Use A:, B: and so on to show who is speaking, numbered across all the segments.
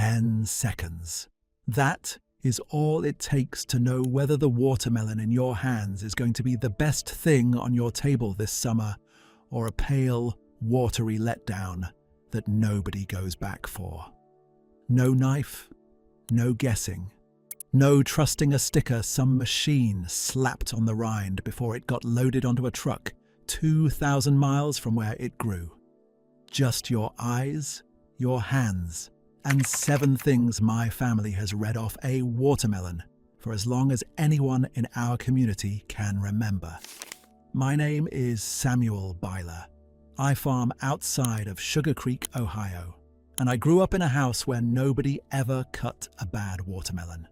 A: 10 seconds. That is all it takes to know whether the watermelon in your hands is going to be the best thing on your table this summer, or a pale, watery letdown that nobody goes back for. No knife, no guessing, no trusting a sticker some machine slapped on the rind before it got loaded onto a truck 2,000 miles from where it grew. Just your eyes, your hands, and 7 things my family has read off a watermelon for as long as anyone in our community can remember. My name is Samuel Byler. I farm outside of Sugarcreek, Ohio, and I grew up in a house where nobody ever cut a bad watermelon.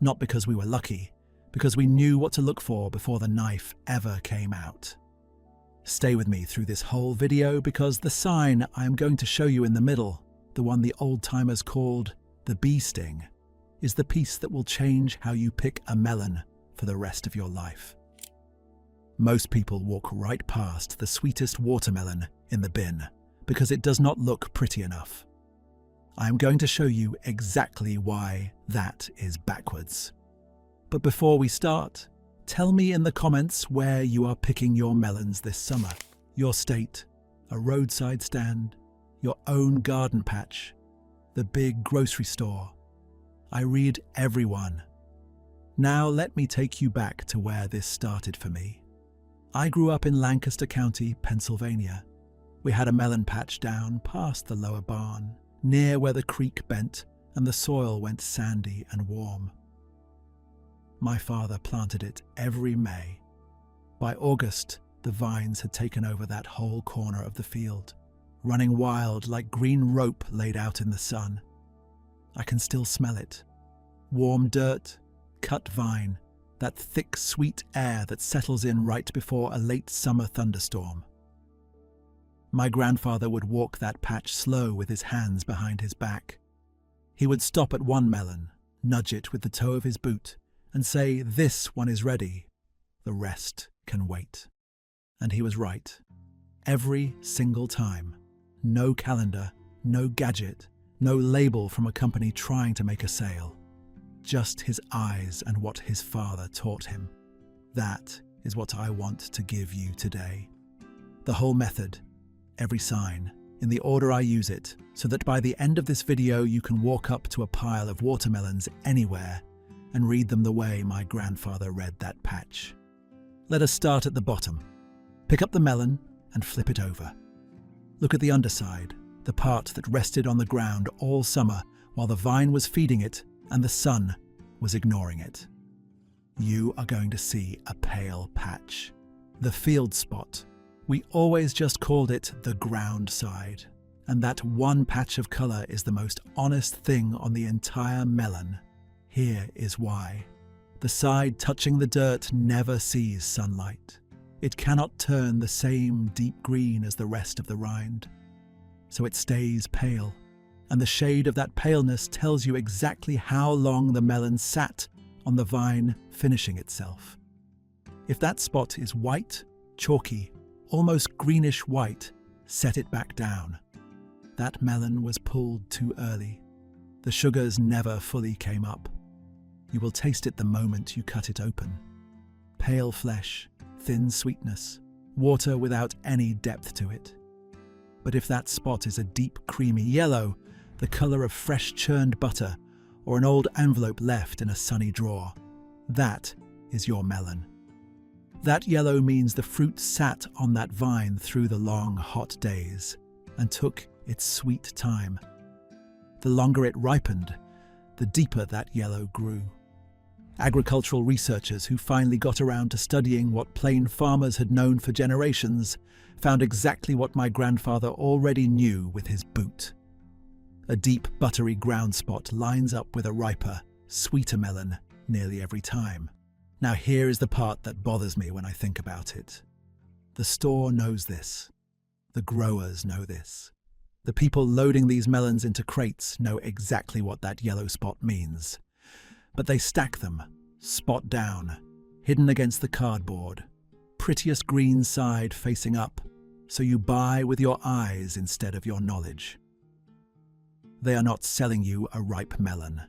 A: Not because we were lucky, because we knew what to look for before the knife ever came out. Stay with me through this whole video because the sign I am going to show you in the middle, the one the old-timers called the bee sting, is the piece that will change how you pick a melon for the rest of your life. Most people walk right past the sweetest watermelon in the bin because it does not look pretty enough. I am going to show you exactly why that is backwards. But before we start, tell me in the comments where you are picking your melons this summer. Your state, a roadside stand, your own garden patch, the big grocery store. I read everyone. Now let me take you back to where this started for me. I grew up in Lancaster County, Pennsylvania. We had a melon patch down past the lower barn, near where the creek bent and the soil went sandy and warm. My father planted it every May. By August, the vines had taken over that whole corner of the field, running wild like green rope laid out in the sun. I can still smell it. Warm dirt, cut vine, that thick, sweet air that settles in right before a late summer thunderstorm. My grandfather would walk that patch slow with his hands behind his back. He would stop at one melon, nudge it with the toe of his boot, and say, "This one is ready. The rest can wait." And he was right. Every single time. No calendar, no gadget, no label from a company trying to make a sale. Just his eyes and what his father taught him. That is what I want to give you today. The whole method, every sign, in the order I use it, so that by the end of this video you can walk up to a pile of watermelons anywhere and read them the way my grandfather read that patch. Let us start at the bottom. Pick up the melon and flip it over. Look at the underside, the part that rested on the ground all summer while the vine was feeding it and the sun was ignoring it. You are going to see a pale patch. The field spot. We always just called it the ground side, and that one patch of color is the most honest thing on the entire melon. Here is why. The side touching the dirt never sees sunlight. It cannot turn the same deep green as the rest of the rind. So it stays pale, and the shade of that paleness tells you exactly how long the melon sat on the vine finishing itself. If that spot is white, chalky, almost greenish white, set it back down. That melon was pulled too early. The sugars never fully came up. You will taste it the moment you cut it open. Pale flesh, thin sweetness, water without any depth to it. But if that spot is a deep creamy yellow, the color of fresh churned butter, or an old envelope left in a sunny drawer, that is your melon. That yellow means the fruit sat on that vine through the long, hot days and took its sweet time. The longer it ripened, the deeper that yellow grew. Agricultural researchers who finally got around to studying what plain farmers had known for generations found exactly what my grandfather already knew with his boot. A deep, buttery ground spot lines up with a riper, sweeter melon nearly every time. Now here is the part that bothers me when I think about it. The store knows this. The growers know this. The people loading these melons into crates know exactly what that yellow spot means. But they stack them, spot down, hidden against the cardboard, prettiest green side facing up, so you buy with your eyes instead of your knowledge. They are not selling you a ripe melon.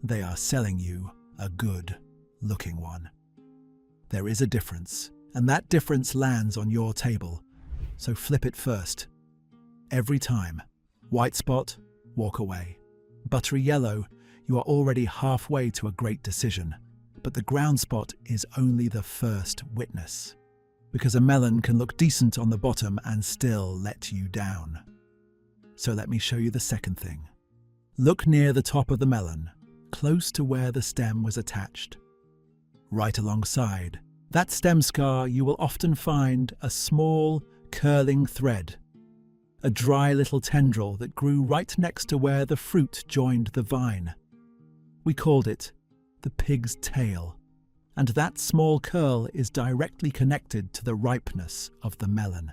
A: They are selling you a good-looking one. There is a difference, and that difference lands on your table. So flip it first. Every time. White spot, walk away. Buttery yellow, you are already halfway to a great decision. But the ground spot is only the first witness. Because a melon can look decent on the bottom and still let you down. So let me show you the second thing. Look near the top of the melon, close to where the stem was attached. Right alongside that stem scar, you will often find a small, curling thread. A dry little tendril that grew right next to where the fruit joined the vine. We called it the pig's tail. And that small curl is directly connected to the ripeness of the melon.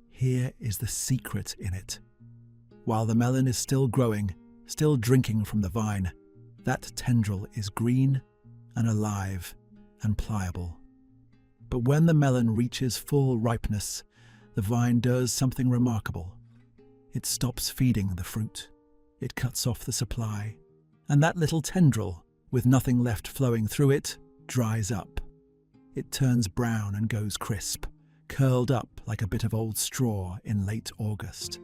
A: Here is the secret in it. While the melon is still growing, still drinking from the vine, that tendril is green and alive and pliable. But when the melon reaches full ripeness, the vine does something remarkable. It stops feeding the fruit. It cuts off the supply. And that little tendril, with nothing left flowing through it, dries up. It turns brown and goes crisp, curled up like a bit of old straw in late August.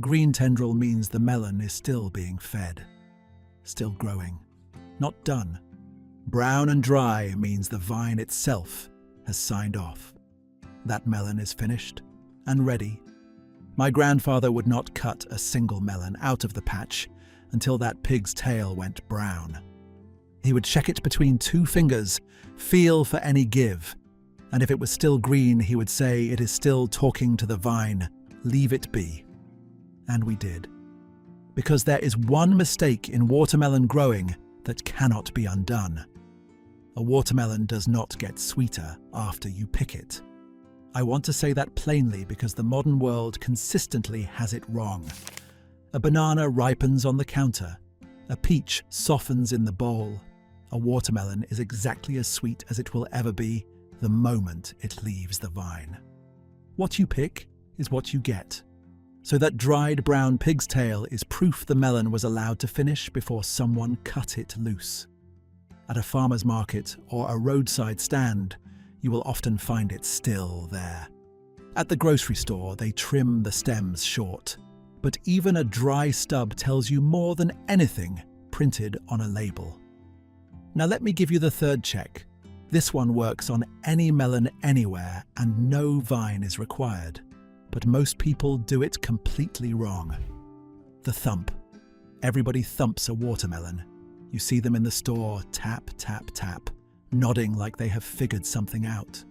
A: Green tendril means the melon is still being fed, still growing, not done. Brown and dry means the vine itself has signed off. That melon is finished and ready. My grandfather would not cut a single melon out of the patch until that pig's tail went brown. He would check it between 2 fingers, feel for any give, and if it was still green, he would say, "It is still talking to the vine, leave it be." And we did. Because there is one mistake in watermelon growing that cannot be undone. A watermelon does not get sweeter after you pick it. I want to say that plainly because the modern world consistently has it wrong. A banana ripens on the counter. A peach softens in the bowl. A watermelon is exactly as sweet as it will ever be the moment it leaves the vine. What you pick is what you get. So that dried brown pig's tail is proof the melon was allowed to finish before someone cut it loose. At a farmer's market or a roadside stand, you will often find it still there. At the grocery store, they trim the stems short. But even a dry stub tells you more than anything printed on a label. Now let me give you the third check. This one works on any melon anywhere and no vine is required. But most people do it completely wrong. The thump. Everybody thumps a watermelon. You see them in the store, tap, tap, tap, nodding like they have figured something out.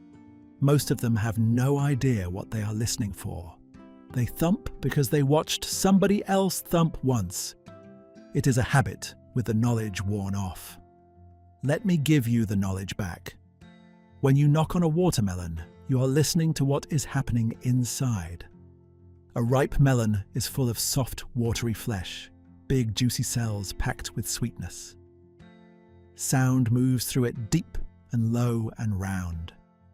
A: Most of them have no idea what they are listening for. They thump because they watched somebody else thump once. It is a habit with the knowledge worn off. Let me give you the knowledge back. When you knock on a watermelon, you are listening to what is happening inside. A ripe melon is full of soft, watery flesh, big, juicy cells packed with sweetness. Sound moves through it deep and low and round.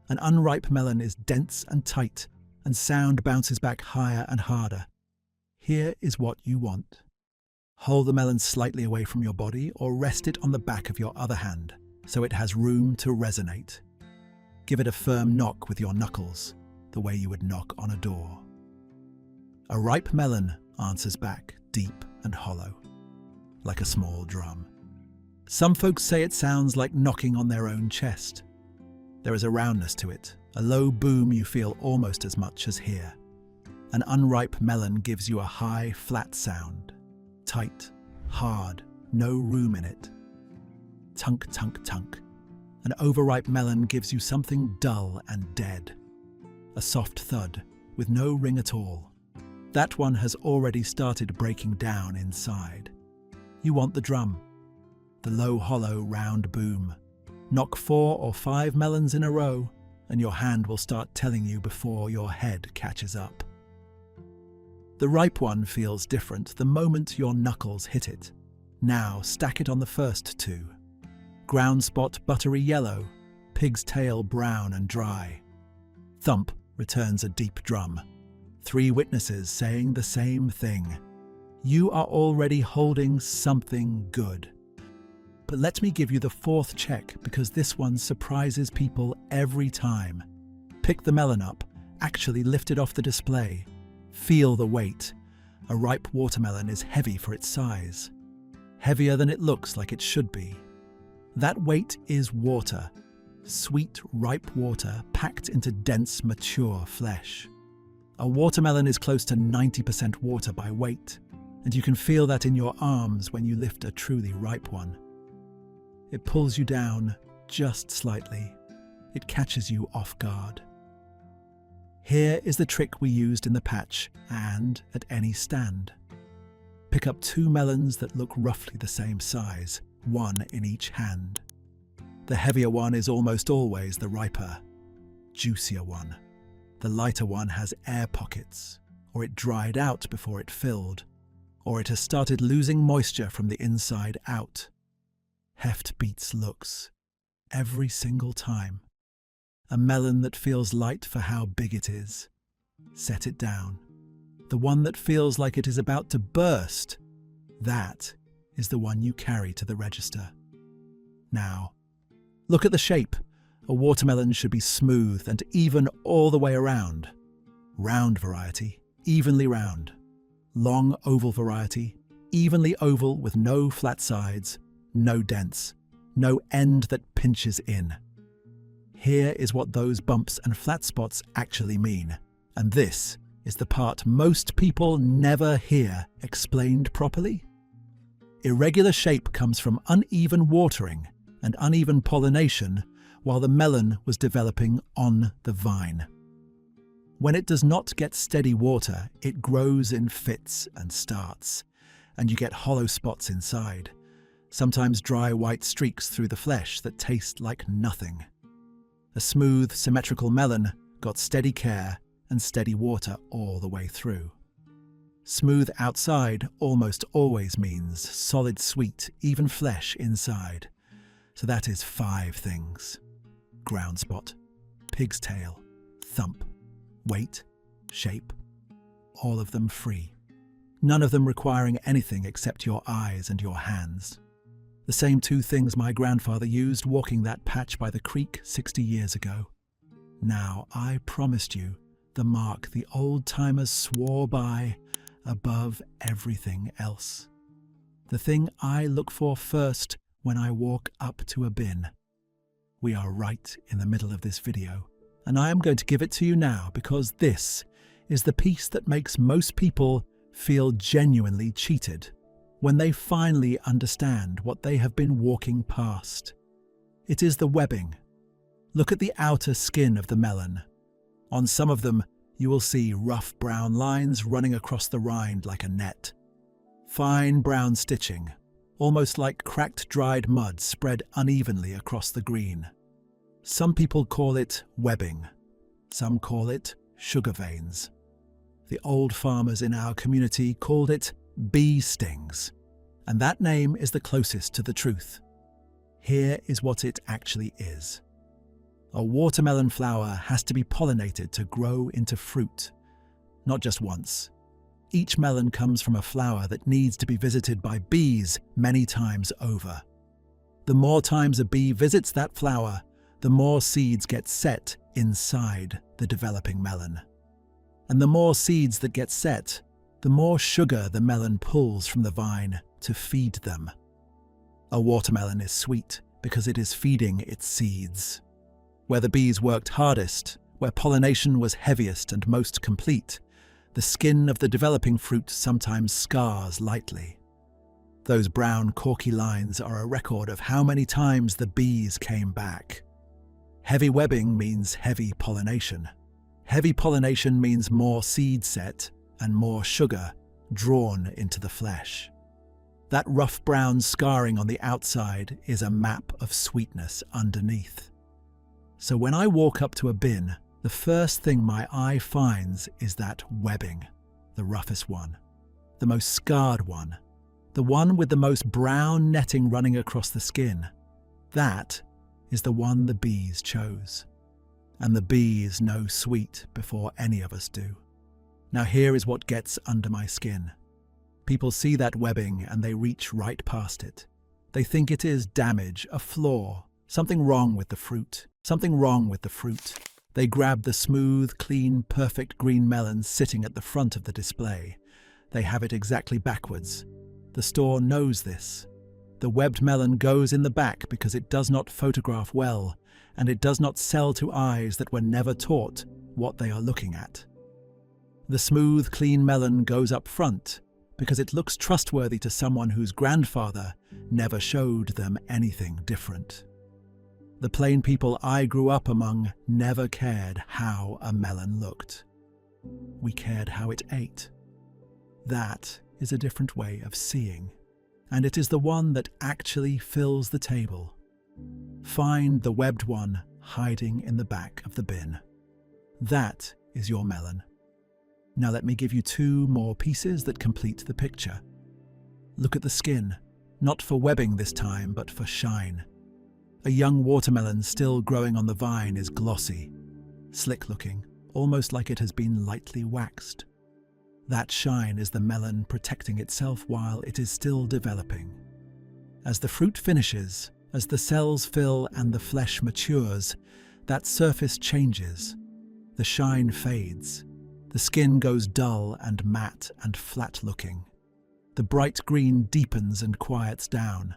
A: An unripe melon is dense and tight, and sound bounces back higher and harder. Here is what you want. Hold the melon slightly away from your body or rest it on the back of your other hand so it has room to resonate. Give it a firm knock with your knuckles, the way you would knock on a door. A ripe melon answers back, deep and hollow, like a small drum. Some folks say it sounds like knocking on their own chest. There is a roundness to it, a low boom you feel almost as much as here. An unripe melon gives you a high, flat sound. Tight, hard, no room in it. Tunk, tunk, tunk. An overripe melon gives you something dull and dead. A soft thud, with no ring at all. That one has already started breaking down inside. You want the drum. The low, hollow, round boom. Knock 4 or 5 melons in a row, and your hand will start telling you before your head catches up. The ripe one feels different the moment your knuckles hit it. Now stack it on the first 2. Ground spot buttery yellow, pig's tail brown and dry. Thump returns a deep drum. 3 witnesses saying the same thing. you are already holding something good. But let me give you the fourth check, because this one surprises people every time. Pick the melon up, actually lift it off the display. Feel the weight. A ripe watermelon is heavy for its size. Heavier than it looks like it should be. That weight is water. Sweet, ripe water packed into dense, mature flesh. A watermelon is close to 90% water by weight, and you can feel that in your arms when you lift a truly ripe one. It pulls you down just slightly. It catches you off guard. Here is the trick we used in the patch and at any stand. Pick up 2 melons that look roughly the same size, one in each hand. The heavier one is almost always the riper, juicier one. The lighter one has air pockets, or it dried out before it filled, or it has started losing moisture from the inside out. Heft beats looks, every single time. A melon that feels light for how big it is. Set it down. The one that feels like it is about to burst, that is the one you carry to the register. Now, look at the shape. A watermelon should be smooth and even all the way around. Round variety, evenly round. Long oval variety, evenly oval with no flat sides, no dents, no end that pinches in. Here is what those bumps and flat spots actually mean, and this is the part most people never hear explained properly. Irregular shape comes from uneven watering and uneven pollination while the melon was developing on the vine. When it does not get steady water, it grows in fits and starts, and you get hollow spots inside, sometimes dry white streaks through the flesh that taste like nothing. A smooth, symmetrical melon got steady care and steady water all the way through. Smooth outside almost always means solid, sweet, even flesh inside. So that is 5 things. Ground spot, pig's tail, thump, weight, shape, all of them free. None of them requiring anything except your eyes and your hands. The same 2 things my grandfather used walking that patch by the creek 60 years ago. Now, I promised you the mark the old-timers swore by above everything else. The thing I look for first when I walk up to a bin. We are right in the middle of this video, and I am going to give it to you now because this is the piece that makes most people feel genuinely cheated when they finally understand what they have been walking past. It is the webbing. Look at the outer skin of the melon. On some of them, you will see rough brown lines running across the rind like a net. Fine brown stitching, almost like cracked dried mud spread unevenly across the green. Some people call it webbing. Some call it sugar veins. The old farmers in our community called it bee stings, and that name is the closest to the truth. Here is what it actually is. A watermelon flower has to be pollinated to grow into fruit. Not just once. Each melon comes from a flower that needs to be visited by bees many times over. The more times a bee visits that flower, the more seeds get set inside the developing melon. And the more seeds that get set, the more sugar the melon pulls from the vine to feed them. A watermelon is sweet because it is feeding its seeds. Where the bees worked hardest, where pollination was heaviest and most complete, the skin of the developing fruit sometimes scars lightly. Those brown corky lines are a record of how many times the bees came back. Heavy webbing means heavy pollination. Heavy pollination means more seed set and more sugar drawn into the flesh. That rough brown scarring on the outside is a map of sweetness underneath. So when I walk up to a bin, the first thing my eye finds is that webbing, the roughest one, the most scarred one, the one with the most brown netting running across the skin. That is the one the bees chose. And the bees know sweet before any of us do. Now here is what gets under my skin. People see that webbing and they reach right past it. They think it is damage, a flaw, something wrong with the fruit, something wrong with the fruit. They grab the smooth, clean, perfect green melon sitting at the front of the display. They have it exactly backwards. The store knows this. The webbed melon goes in the back because it does not photograph well, and it does not sell to eyes that were never taught what they are looking at. The smooth, clean melon goes up front because it looks trustworthy to someone whose grandfather never showed them anything different. The plain people I grew up among never cared how a melon looked. We cared how it ate. That is a different way of seeing, and it is the one that actually fills the table. Find the webbed one hiding in the back of the bin. That is your melon. Now let me give you two more pieces that complete the picture. Look at the skin, not for webbing this time, but for shine. A young watermelon still growing on the vine is glossy, slick-looking, almost like it has been lightly waxed. That shine is the melon protecting itself while it is still developing. As the fruit finishes, as the cells fill and the flesh matures, that surface changes. The shine fades. The skin goes dull and matte and flat-looking. The bright green deepens and quiets down.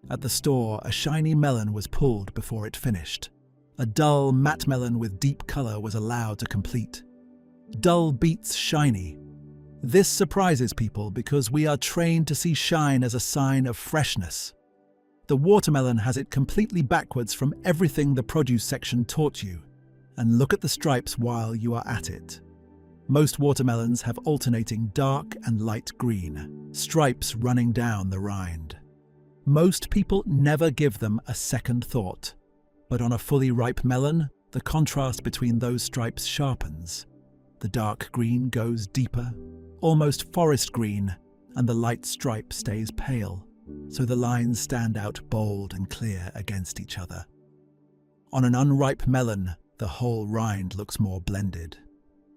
A: At the store, a shiny melon was pulled before it finished. A dull, matte melon with deep color was allowed to complete. Dull beats shiny. This surprises people because we are trained to see shine as a sign of freshness. The watermelon has it completely backwards from everything the produce section taught you. And look at the stripes while you are at it. Most watermelons have alternating dark and light green, stripes running down the rind. Most people never give them a second thought, but on a fully ripe melon, the contrast between those stripes sharpens. The dark green goes deeper, almost forest green, and the light stripe stays pale, so the lines stand out bold and clear against each other. On an unripe melon, the whole rind looks more blended.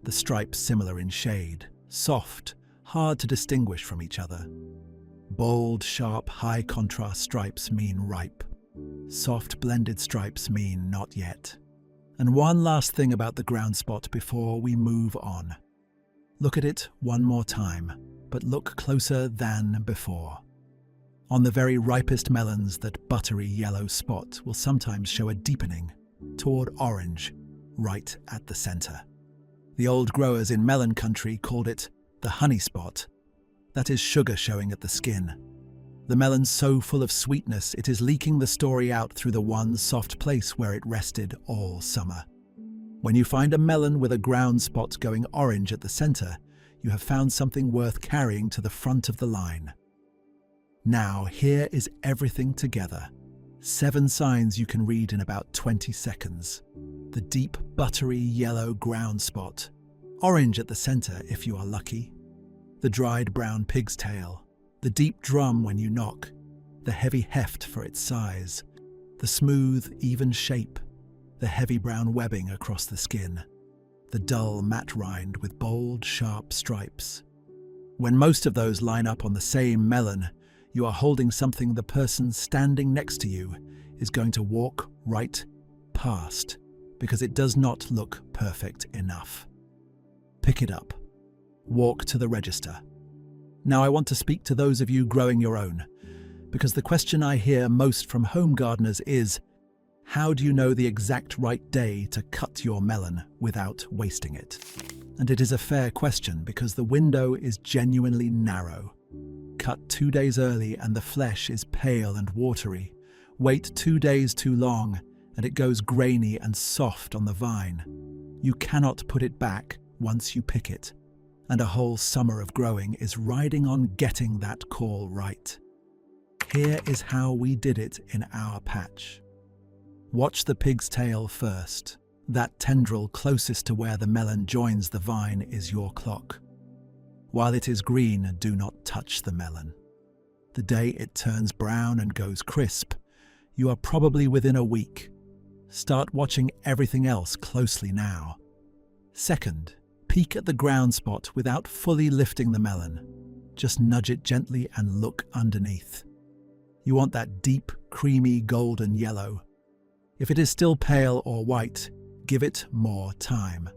A: The stripes similar in shade, soft, hard to distinguish from each other. Bold, sharp, high-contrast stripes mean ripe. Soft, blended stripes mean not yet. And one last thing about the ground spot before we move on. Look at it one more time, but look closer than before. On the very ripest melons, that buttery yellow spot will sometimes show a deepening toward orange, right at the center. The old growers in melon country called it the honey spot. That is sugar showing at the skin. The melon's so full of sweetness, it is leaking the story out through the one soft place where it rested all summer. When you find a melon with a ground spot going orange at the center, you have found something worth carrying to the front of the line. Now, here is everything together. 7 signs you can read in about 20 seconds. The deep, buttery yellow ground spot. Orange at the center if you are lucky. The dried brown pig's tail. The deep drum when you knock. The heavy heft for its size. The smooth, even shape. The heavy brown webbing across the skin. The dull, matte rind with bold, sharp stripes. When most of those line up on the same melon, you are holding something the person standing next to you is going to walk right past because it does not look perfect enough. Pick it up. Walk to the register. Now I want to speak to those of you growing your own, because the question I hear most from home gardeners is, how do you know the exact right day to cut your melon without wasting it? And it is a fair question because the window is genuinely narrow. Cut 2 days early and the flesh is pale and watery. Wait 2 days too long and it goes grainy and soft on the vine. You cannot put it back once you pick it. And a whole summer of growing is riding on getting that call right. Here is how we did it in our patch. Watch the pig's tail first. That tendril closest to where the melon joins the vine is your clock. While it is green, do not touch the melon. The day it turns brown and goes crisp, you are probably within a week. Start watching everything else closely now. Second, peek at the ground spot without fully lifting the melon. just nudge it gently and look underneath. You want that deep, creamy golden yellow. If it is still pale or white, give it more time.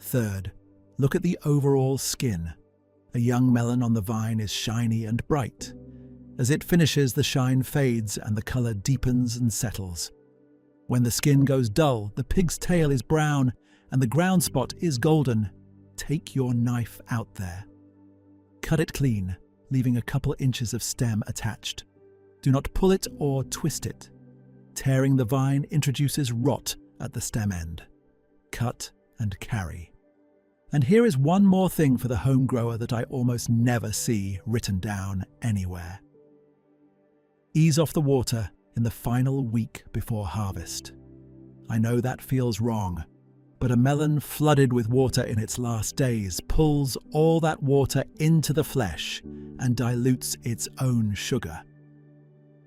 A: Third, look at the overall skin. A young melon on the vine is shiny and bright. As it finishes, the shine fades and the color deepens and settles. When the skin goes dull, the pig's tail is brown and the ground spot is golden. Take your knife out there. Cut it clean, leaving a couple inches of stem attached. Do not pull it or twist it. Tearing the vine introduces rot at the stem end. Cut and carry. And here is one more thing for the home grower that I almost never see written down anywhere. Ease off the water in the final week before harvest. I know that feels wrong, but a melon flooded with water in its last days pulls all that water into the flesh and dilutes its own sugar.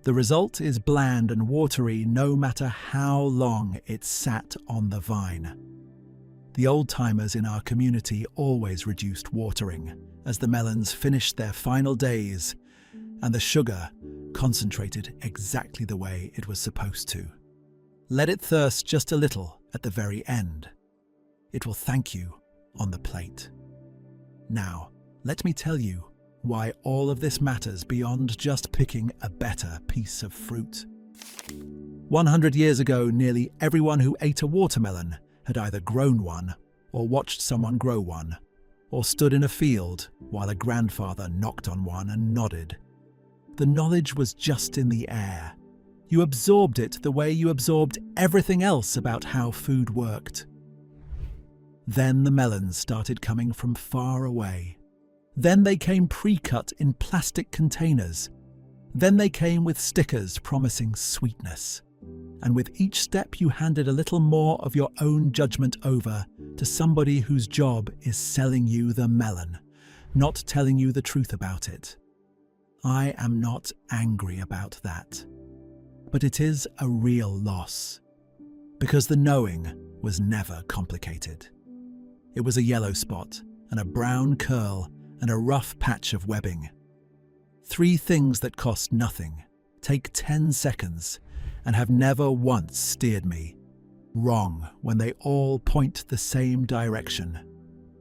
A: The result is bland and watery no matter how long it sat on the vine. The old-timers in our community always reduced watering as the melons finished their final days and the sugar concentrated exactly the way it was supposed to. Let it thirst just a little at the very end. It will thank you on the plate. Now, let me tell you why all of this matters beyond just picking a better piece of fruit. 100 years ago, nearly everyone who ate a watermelon had either grown one or watched someone grow one, or stood in a field while a grandfather knocked on one and nodded. The knowledge was just in the air. You absorbed it the way you absorbed everything else about how food worked. Then the melons started coming from far away. Then they came pre-cut in plastic containers. Then they came with stickers promising sweetness. And with each step you handed a little more of your own judgment over to somebody whose job is selling you the melon, not telling you the truth about it. I am not angry about that. But it is a real loss, because the knowing was never complicated. It was a yellow spot and a brown curl and a rough patch of webbing. 3 things that cost nothing, take 10 seconds, and have never once steered me wrong when they all point the same direction.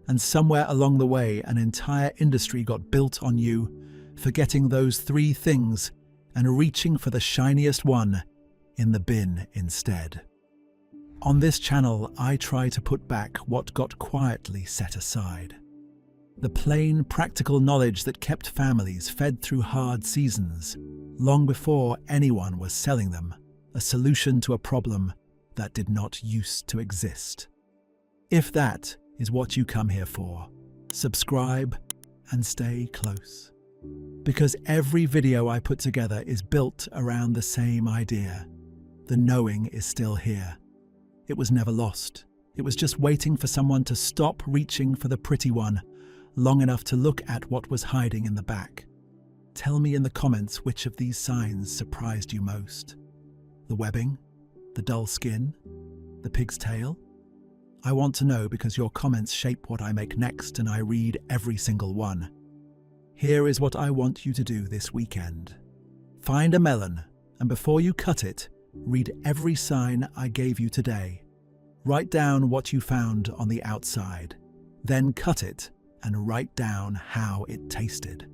A: And somewhere along the way, an entire industry got built on you, forgetting those 3 things and reaching for the shiniest one in the bin instead. On this channel, I try to put back what got quietly set aside. The plain, practical knowledge that kept families fed through hard seasons, long before anyone was selling them a solution to a problem that did not used to exist. If that is what you come here for, subscribe and stay close. Because every video I put together is built around the same idea. The knowing is still here. It was never lost. It was just waiting for someone to stop reaching for the pretty one long enough to look at what was hiding in the back. Tell me in the comments which of these signs surprised you most. The webbing? The dull skin? The pig's tail? I want to know because your comments shape what I make next and I read every single one. Here is what I want you to do this weekend. Find a melon and before you cut it, read every sign I gave you today. Write down what you found on the outside, then cut it and write down how it tasted.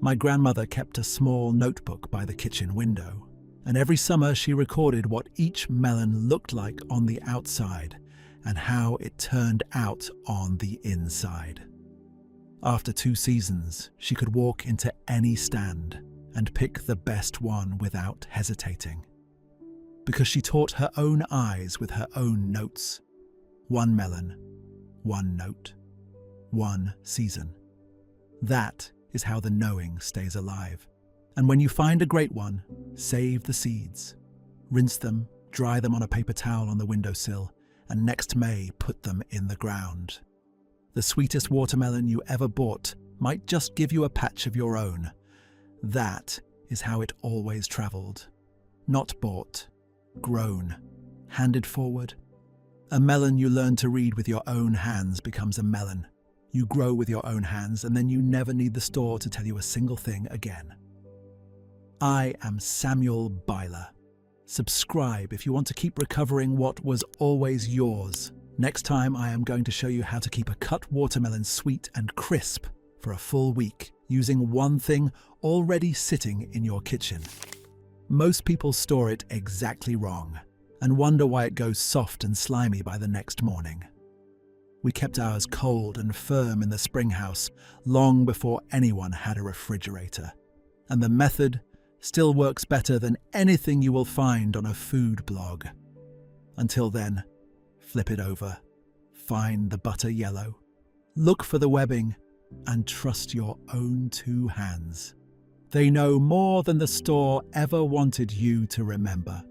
A: My grandmother kept a small notebook by the kitchen window, and every summer she recorded what each melon looked like on the outside and how it turned out on the inside. After 2 seasons, she could walk into any stand and pick the best one without hesitating. Because she taught her own eyes with her own notes. 1 melon, 1 note, 1 season. That is how the knowing stays alive. And when you find a great one, save the seeds. Rinse them, dry them on a paper towel on the windowsill, and next May put them in the ground. The sweetest watermelon you ever bought might just give you a patch of your own. That is how it always traveled. Not bought, grown, handed forward. A melon you learn to read with your own hands becomes a melon, You grow with your own hands, and then you never need the store to tell you a single thing again. I am Samuel Byler. Subscribe if you want to keep recovering what was always yours. Next time, I am going to show you how to keep a cut watermelon sweet and crisp for a full week using one thing already sitting in your kitchen. Most people store it exactly wrong and wonder why it goes soft and slimy by the next morning. We kept ours cold and firm in the spring house long before anyone had a refrigerator, and the method still works better than anything you will find on a food blog. Until then, flip it over, find the butter yellow, look for the webbing, and trust your own two hands. They know more than the store ever wanted you to remember.